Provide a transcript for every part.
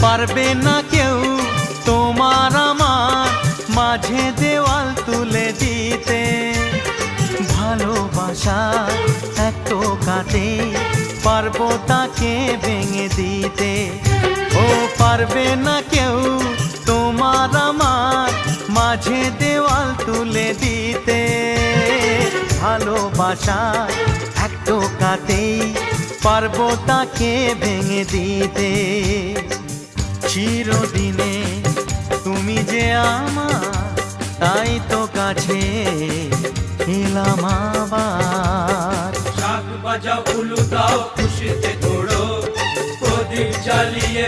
পারবে না কেউ তোমার আমার মাঝে দেওয়াল তুলে দিতে। ভালোবাসা এক টোকাতে পারবো তাকে ভেঙে দিতে। ও পারবে না কেউ তোমার আমার মাঝে দেওয়াল তুলে দিতে। ভালোবাসা এক টোকাতেই পারবো তাকে ভেঙে দিতে। চিরদিনে তুমি যে আমার, তাই তো কাছে এলাম আবার। শাক বাজাও উলু দাও খুশিতে তোড়ো, প্রদীপ জ্বালিয়ে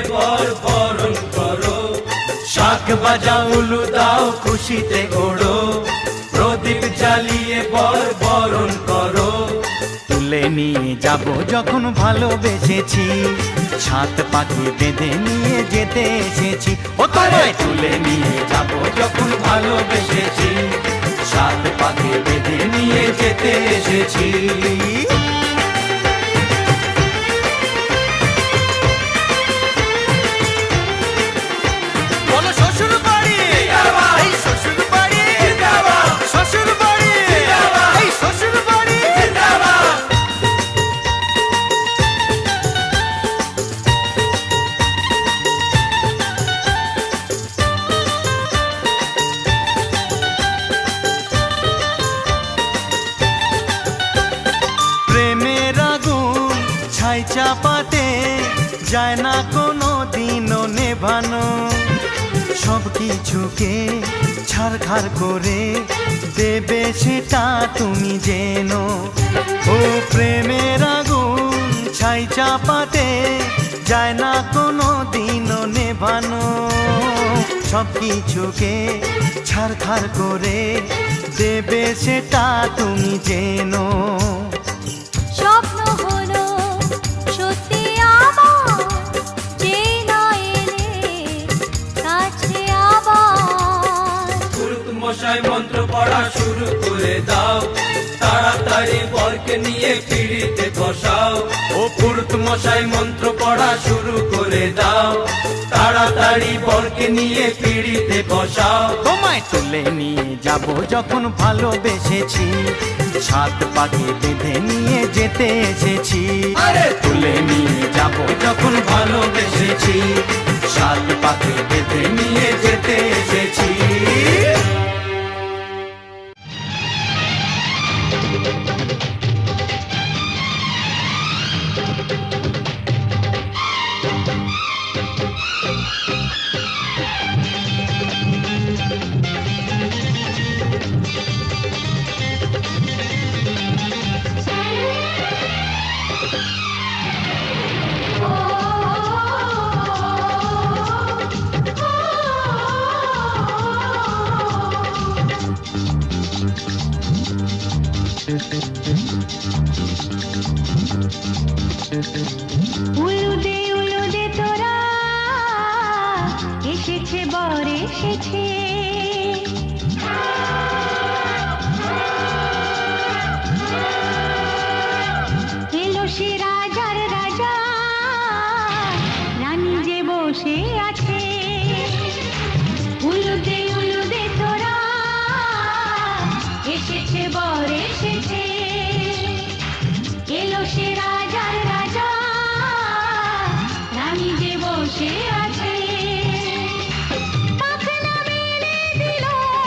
বরণ করো। শাক বাজাও উলু দাও খুশিতে ওড়ো, প্রদীপ জ্বালিয়ে বরণ করো। তুলে নিয়ে যাব যখন ভালোবেসেছি, ছাদ পাখি বেঁধে নিয়ে যেতে এসেছি। ও তোমায় তুলে নিয়ে যাব যখন ভালোবেসেছি, সাত পাখি বেঁধে নিয়ে যেতে এসেছি। বলো শ্বশুর বাড়ি, এই শ্বশুর বাড়ি, শ্বশুর বাড়ি, এই শ্বশুর বাড়ি। প্রেমের আগুন ছাই চাপাতে যায় না কোনো দিনও নেভানো। সব কিছুকে ছারখার করে দেবে সেটা তুমি জেনো। ও প্রেমের আগুন ছাই চাপাতে যায় না কোনো দিনও নেভানো। সব কিছুকে ছারখার করে দেবে সেটা তুমি জেনো। স্বপ্ন হলো সত্যি আমার, যেই না এলে কাছে আবার। পুরুত মশাই মন্ত্র পড়া শুরু করে দাও, তাড়াতাড়ি বরকে নিয়ে পিড়িতে বসাও। ও পুরুত মশাই মন্ত্র পড়া শুরু করে দাও, তাড়াতাড়ি বরকে নিয়ে পিড়িতে বসাও। তোমায় তুলে নিয়ে যাব যখন ভালোবেসেছি, ছাদ পাখি বেঁধে নিয়ে যেতে এসেছি। আরে তুলে নিয়ে যাব যখন ভালোবেসেছি, সাত পাখি বেঁধে নিয়ে যেতে এসেছি। উলুদে তোরা এসেছে, বর এসেছে। এলো সে রাজার রাজা, রানী যে বসে আছে। উলুদে তোরা এসেছে, বর এসেছে। এলো সে রাজার রাজা, রানী যে বসে